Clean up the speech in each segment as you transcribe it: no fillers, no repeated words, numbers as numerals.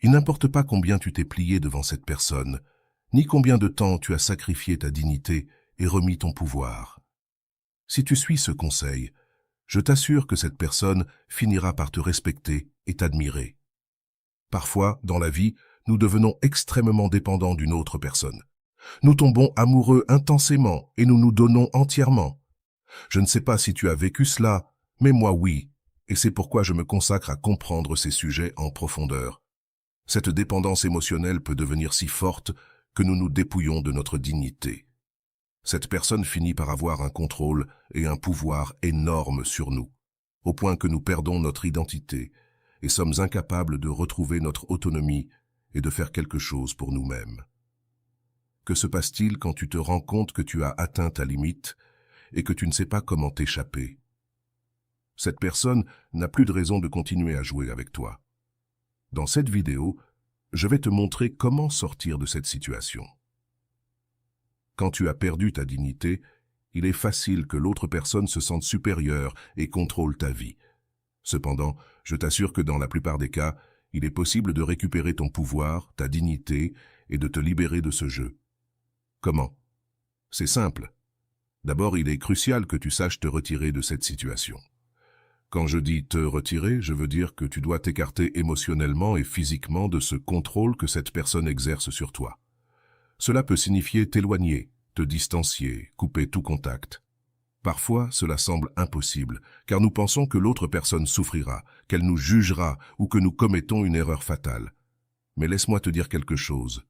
Il n'importe pas combien tu t'es plié devant cette personne, ni combien de temps tu as sacrifié ta dignité et remis ton pouvoir. Si tu suis ce conseil, je t'assure que cette personne finira par te respecter et t'admirer. Parfois, dans la vie, nous devenons extrêmement dépendants d'une autre personne. Nous tombons amoureux intensément et nous nous donnons entièrement. Je ne sais pas si tu as vécu cela, mais moi oui, et c'est pourquoi je me consacre à comprendre ces sujets en profondeur. Cette dépendance émotionnelle peut devenir si forte que nous nous dépouillons de notre dignité. Cette personne finit par avoir un contrôle et un pouvoir énorme sur nous, au point que nous perdons notre identité et sommes incapables de retrouver notre autonomie et de faire quelque chose pour nous-mêmes. Que se passe-t-il quand tu te rends compte que tu as atteint ta limite et que tu ne sais pas comment t'échapper? Cette personne n'a plus de raison de continuer à jouer avec toi. Dans cette vidéo, je vais te montrer comment sortir de cette situation. Quand tu as perdu ta dignité, il est facile que l'autre personne se sente supérieure et contrôle ta vie. Cependant, je t'assure que dans la plupart des cas, il est possible de récupérer ton pouvoir, ta dignité et de te libérer de ce jeu. Comment? C'est simple. D'abord, il est crucial que tu saches te retirer de cette situation. Quand je dis te retirer, je veux dire que tu dois t'écarter émotionnellement et physiquement de ce contrôle que cette personne exerce sur toi. Cela peut signifier t'éloigner, te distancier, couper tout contact. Parfois, cela semble impossible, car nous pensons que l'autre personne souffrira, qu'elle nous jugera ou que nous commettons une erreur fatale. Mais laisse-moi te dire quelque chose.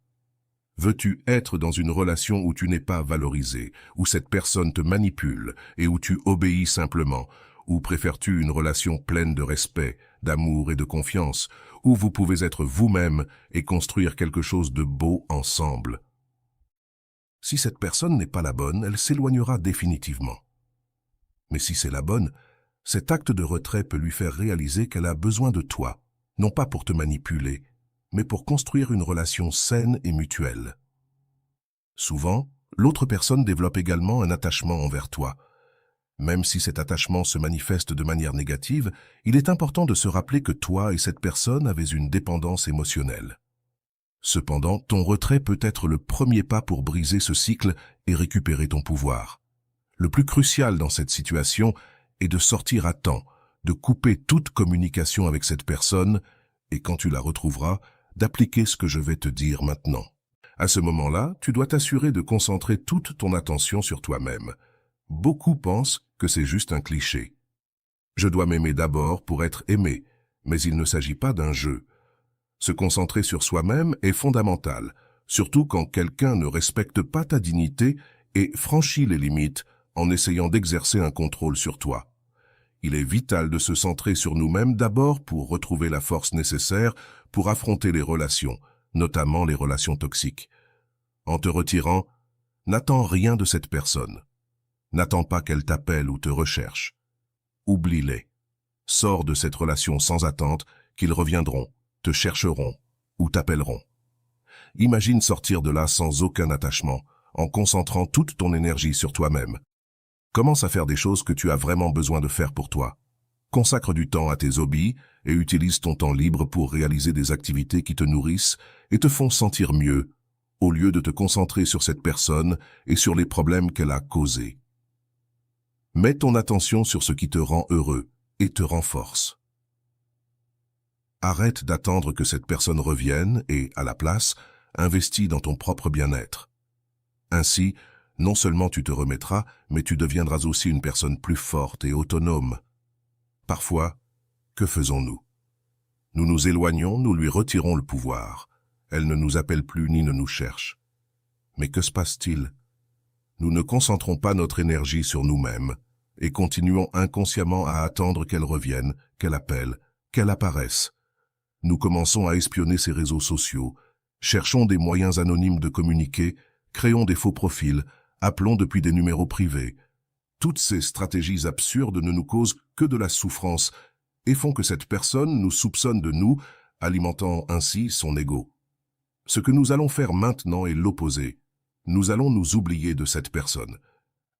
Veux-tu être dans une relation où tu n'es pas valorisé, où cette personne te manipule et où tu obéis simplement, ou préfères-tu une relation pleine de respect, d'amour et de confiance, où vous pouvez être vous-même et construire quelque chose de beau ensemble? Si cette personne n'est pas la bonne, elle s'éloignera définitivement. Mais si c'est la bonne, cet acte de retrait peut lui faire réaliser qu'elle a besoin de toi, non pas pour te manipuler, mais pour construire une relation saine et mutuelle. Souvent, l'autre personne développe également un attachement envers toi. Même si cet attachement se manifeste de manière négative, il est important de se rappeler que toi et cette personne avez une dépendance émotionnelle. Cependant, ton retrait peut être le premier pas pour briser ce cycle et récupérer ton pouvoir. Le plus crucial dans cette situation est de sortir à temps, de couper toute communication avec cette personne et quand tu la retrouveras, d'appliquer ce que je vais te dire maintenant. À ce moment-là, tu dois t'assurer de concentrer toute ton attention sur toi-même. Beaucoup pensent que c'est juste un cliché. Je dois m'aimer d'abord pour être aimé, mais il ne s'agit pas d'un jeu. Se concentrer sur soi-même est fondamental, surtout quand quelqu'un ne respecte pas ta dignité et franchit les limites en essayant d'exercer un contrôle sur toi. Il est vital de se centrer sur nous-mêmes d'abord pour retrouver la force nécessaire pour affronter les relations, notamment les relations toxiques. En te retirant, n'attends rien de cette personne. N'attends pas qu'elle t'appelle ou te recherche. Oublie-les. Sors de cette relation sans attente qu'ils reviendront, te chercheront ou t'appelleront. Imagine sortir de là sans aucun attachement, en concentrant toute ton énergie sur toi-même. Commence à faire des choses que tu as vraiment besoin de faire pour toi. Consacre du temps à tes hobbies et utilise ton temps libre pour réaliser des activités qui te nourrissent et te font sentir mieux, au lieu de te concentrer sur cette personne et sur les problèmes qu'elle a causés. Mets ton attention sur ce qui te rend heureux et te renforce. Arrête d'attendre que cette personne revienne et, à la place, investis dans ton propre bien-être. Ainsi, non seulement tu te remettras, mais tu deviendras aussi une personne plus forte et autonome. Parfois, que faisons-nous? Nous nous éloignons, nous lui retirons le pouvoir. Elle ne nous appelle plus ni ne nous cherche. Mais que se passe-t-il? Nous ne concentrons pas notre énergie sur nous-mêmes et continuons inconsciemment à attendre qu'elle revienne, qu'elle appelle, qu'elle apparaisse. Nous commençons à espionner ses réseaux sociaux, cherchons des moyens anonymes de communiquer, créons des faux profils, appelons depuis des numéros privés. Toutes ces stratégies absurdes ne nous causent que de la souffrance et font que cette personne nous soupçonne de nous, alimentant ainsi son ego. Ce que nous allons faire maintenant est l'opposé. Nous allons nous oublier de cette personne.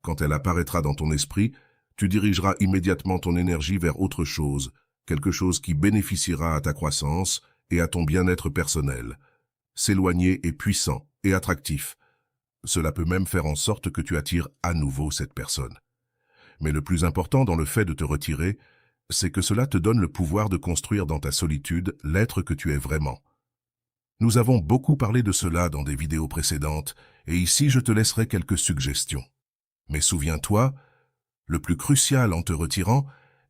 Quand elle apparaîtra dans ton esprit, tu dirigeras immédiatement ton énergie vers autre chose, quelque chose qui bénéficiera à ta croissance et à ton bien-être personnel. S'éloigner est puissant et attractif. Cela peut même faire en sorte que tu attires à nouveau cette personne. Mais le plus important dans le fait de te retirer, c'est que cela te donne le pouvoir de construire dans ta solitude l'être que tu es vraiment. Nous avons beaucoup parlé de cela dans des vidéos précédentes, et ici je te laisserai quelques suggestions. Mais souviens-toi, le plus crucial en te retirant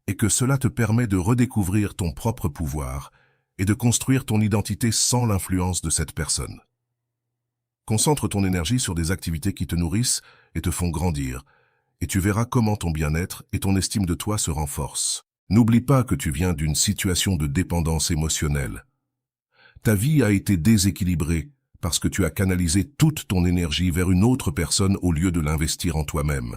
est que cela te permet de redécouvrir ton propre pouvoir et de construire ton identité sans l'influence de cette personne. Concentre ton énergie sur des activités qui te nourrissent et te font grandir, et tu verras comment ton bien-être et ton estime de toi se renforcent. N'oublie pas que tu viens d'une situation de dépendance émotionnelle. Ta vie a été déséquilibrée parce que tu as canalisé toute ton énergie vers une autre personne au lieu de l'investir en toi-même.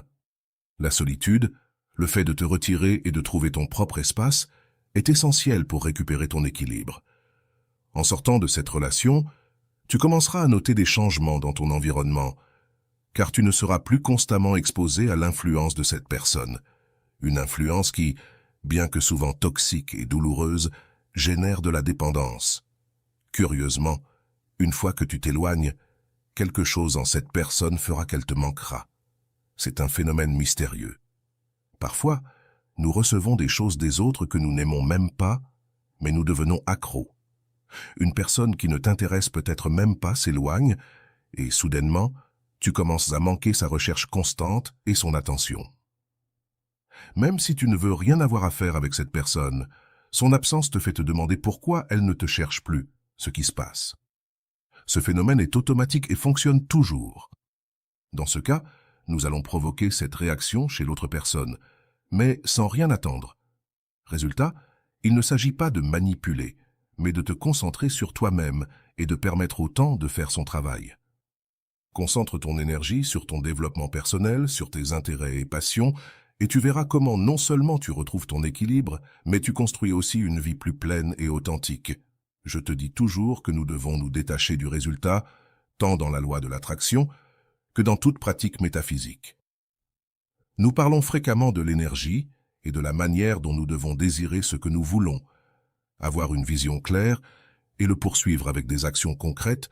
La solitude, le fait de te retirer et de trouver ton propre espace, est essentiel pour récupérer ton équilibre. En sortant de cette relation, tu commenceras à noter des changements dans ton environnement, car tu ne seras plus constamment exposé à l'influence de cette personne. Une influence qui, bien que souvent toxique et douloureuse, génère de la dépendance. Curieusement, une fois que tu t'éloignes, quelque chose en cette personne fera qu'elle te manquera. C'est un phénomène mystérieux. Parfois, nous recevons des choses des autres que nous n'aimons même pas, mais nous devenons accros. Une personne qui ne t'intéresse peut-être même pas s'éloigne, et soudainement, tu commences à manquer sa recherche constante et son attention. Même si tu ne veux rien avoir à faire avec cette personne, son absence te fait te demander pourquoi elle ne te cherche plus, ce qui se passe. Ce phénomène est automatique et fonctionne toujours. Dans ce cas, nous allons provoquer cette réaction chez l'autre personne, mais sans rien attendre. Résultat, il ne s'agit pas de manipuler, mais de te concentrer sur toi-même et de permettre au temps de faire son travail. Concentre ton énergie sur ton développement personnel, sur tes intérêts et passions, et tu verras comment non seulement tu retrouves ton équilibre, mais tu construis aussi une vie plus pleine et authentique. Je te dis toujours que nous devons nous détacher du résultat, tant dans la loi de l'attraction que dans toute pratique métaphysique. Nous parlons fréquemment de l'énergie et de la manière dont nous devons désirer ce que nous voulons, avoir une vision claire et le poursuivre avec des actions concrètes,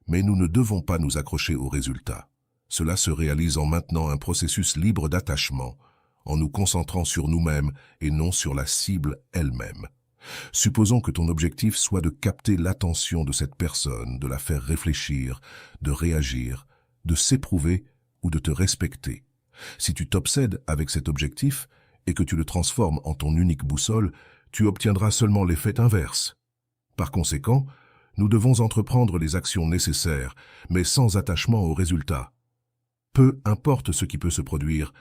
mais nous ne devons pas nous accrocher au résultat. Cela se réalise en maintenant un processus libre d'attachement, en nous concentrant sur nous-mêmes et non sur la cible elle-même. Supposons que ton objectif soit de capter l'attention de cette personne, de la faire réfléchir, de réagir, de s'éprouver ou de te respecter. Si tu t'obsèdes avec cet objectif et que tu le transformes en ton unique boussole, tu obtiendras seulement l'effet inverse. Par conséquent, nous devons entreprendre les actions nécessaires, mais sans attachement au résultat. Peu importe ce qui peut se produire,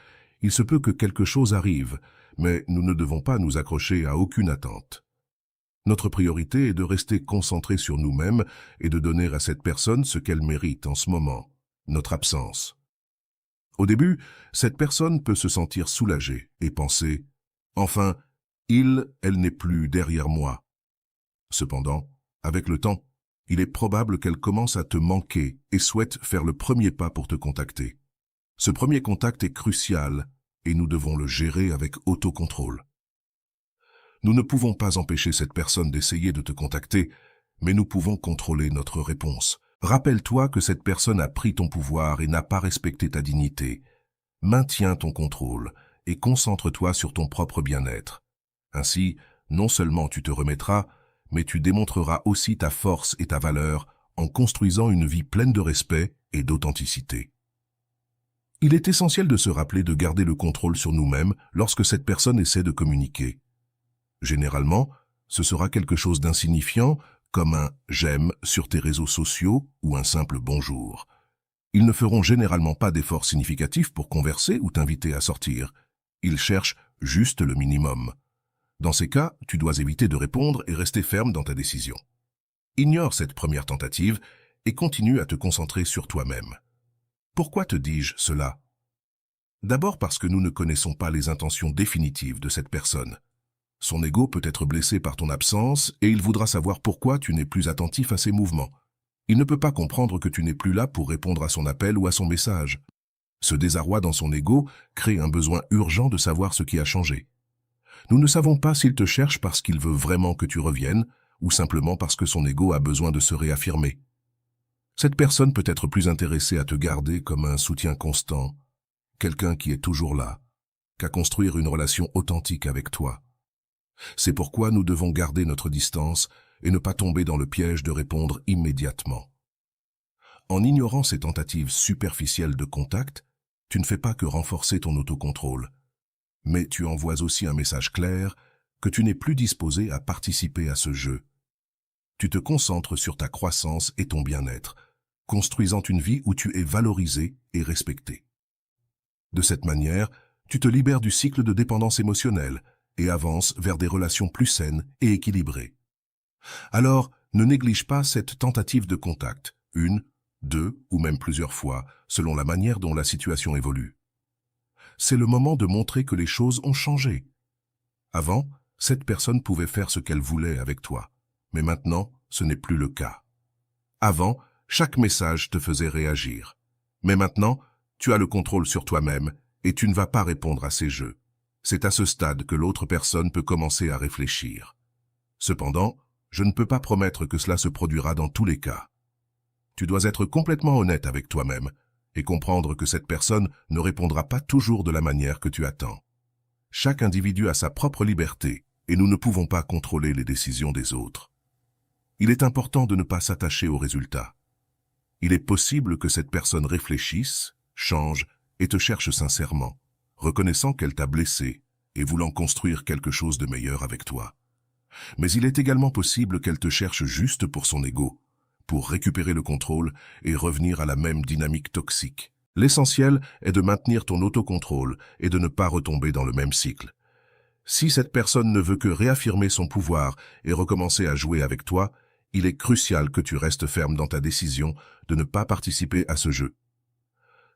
il se peut que quelque chose arrive, mais nous ne devons pas nous accrocher à aucune attente. Notre priorité est de rester concentré sur nous-mêmes et de donner à cette personne ce qu'elle mérite en ce moment, notre absence. Au début, cette personne peut se sentir soulagée et penser « Enfin, elle n'est plus derrière moi ». Cependant, avec le temps, il est probable qu'elle commence à te manquer et souhaite faire le premier pas pour te contacter. Ce premier contact est crucial et nous devons le gérer avec autocontrôle. Nous ne pouvons pas empêcher cette personne d'essayer de te contacter, mais nous pouvons contrôler notre réponse. Rappelle-toi que cette personne a pris ton pouvoir et n'a pas respecté ta dignité. Maintiens ton contrôle et concentre-toi sur ton propre bien-être. Ainsi, non seulement tu te remettras, mais tu démontreras aussi ta force et ta valeur en construisant une vie pleine de respect et d'authenticité. Il est essentiel de se rappeler de garder le contrôle sur nous-mêmes lorsque cette personne essaie de communiquer. Généralement, ce sera quelque chose d'insignifiant, comme un « j'aime » sur tes réseaux sociaux ou un simple « bonjour ». Ils ne feront généralement pas d'efforts significatifs pour converser ou t'inviter à sortir. Ils cherchent juste le minimum. Dans ces cas, tu dois éviter de répondre et rester ferme dans ta décision. Ignore cette première tentative et continue à te concentrer sur toi-même. Pourquoi te dis-je cela? D'abord parce que nous ne connaissons pas les intentions définitives de cette personne. Son ego peut être blessé par ton absence et il voudra savoir pourquoi tu n'es plus attentif à ses mouvements. Il ne peut pas comprendre que tu n'es plus là pour répondre à son appel ou à son message. Ce désarroi dans son ego crée un besoin urgent de savoir ce qui a changé. Nous ne savons pas s'il te cherche parce qu'il veut vraiment que tu reviennes ou simplement parce que son ego a besoin de se réaffirmer. Cette personne peut être plus intéressée à te garder comme un soutien constant, quelqu'un qui est toujours là, qu'à construire une relation authentique avec toi. C'est pourquoi nous devons garder notre distance et ne pas tomber dans le piège de répondre immédiatement. En ignorant ces tentatives superficielles de contact, tu ne fais pas que renforcer ton autocontrôle, mais tu envoies aussi un message clair que tu n'es plus disposé à participer à ce jeu. Tu te concentres sur ta croissance et ton bien-être, construisant une vie où tu es valorisé et respecté. De cette manière, tu te libères du cycle de dépendance émotionnelle et avances vers des relations plus saines et équilibrées. Alors, ne néglige pas cette tentative de contact, une, deux ou même plusieurs fois, selon la manière dont la situation évolue. C'est le moment de montrer que les choses ont changé. Avant, cette personne pouvait faire ce qu'elle voulait avec toi, mais maintenant, ce n'est plus le cas. Avant, chaque message te faisait réagir. Mais maintenant, tu as le contrôle sur toi-même et tu ne vas pas répondre à ces jeux. C'est à ce stade que l'autre personne peut commencer à réfléchir. Cependant, je ne peux pas promettre que cela se produira dans tous les cas. Tu dois être complètement honnête avec toi-même et comprendre que cette personne ne répondra pas toujours de la manière que tu attends. Chaque individu a sa propre liberté et nous ne pouvons pas contrôler les décisions des autres. Il est important de ne pas s'attacher aux résultats. Il est possible que cette personne réfléchisse, change et te cherche sincèrement, reconnaissant qu'elle t'a blessé et voulant construire quelque chose de meilleur avec toi. Mais il est également possible qu'elle te cherche juste pour son ego, pour récupérer le contrôle et revenir à la même dynamique toxique. L'essentiel est de maintenir ton autocontrôle et de ne pas retomber dans le même cycle. Si cette personne ne veut que réaffirmer son pouvoir et recommencer à jouer avec toi, il est crucial que tu restes ferme dans ta décision de ne pas participer à ce jeu.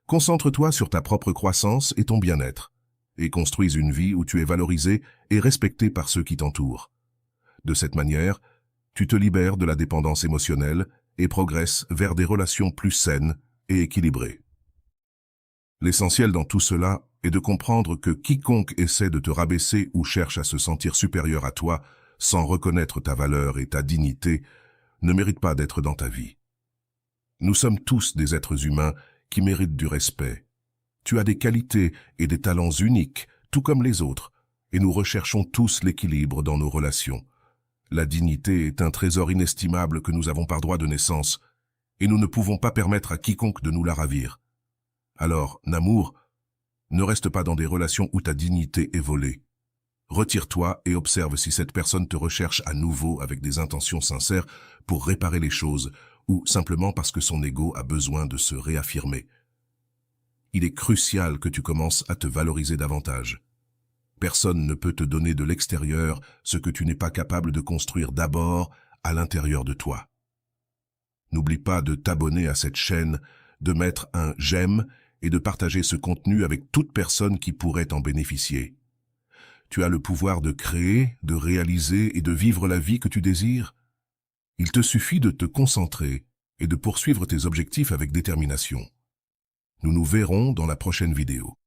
Concentre-toi sur ta propre croissance et ton bien-être, et construise une vie où tu es valorisé et respecté par ceux qui t'entourent. De cette manière, tu te libères de la dépendance émotionnelle et progresses vers des relations plus saines et équilibrées. L'essentiel dans tout cela est de comprendre que quiconque essaie de te rabaisser ou cherche à se sentir supérieur à toi sans reconnaître ta valeur et ta dignité ne mérite pas d'être dans ta vie. Nous sommes tous des êtres humains qui méritent du respect. Tu as des qualités et des talents uniques, tout comme les autres, et nous recherchons tous l'équilibre dans nos relations. La dignité est un trésor inestimable que nous avons par droit de naissance, et nous ne pouvons pas permettre à quiconque de nous la ravir. Alors, Namour, ne reste pas dans des relations où ta dignité est volée. Retire-toi et observe si cette personne te recherche à nouveau avec des intentions sincères pour réparer les choses, ou simplement parce que son ego a besoin de se réaffirmer. Il est crucial que tu commences à te valoriser davantage. Personne ne peut te donner de l'extérieur ce que tu n'es pas capable de construire d'abord à l'intérieur de toi. N'oublie pas de t'abonner à cette chaîne, de mettre un « j'aime » et de partager ce contenu avec toute personne qui pourrait en bénéficier. Tu as le pouvoir de créer, de réaliser et de vivre la vie que tu désires. Il te suffit de te concentrer et de poursuivre tes objectifs avec détermination. Nous nous verrons dans la prochaine vidéo.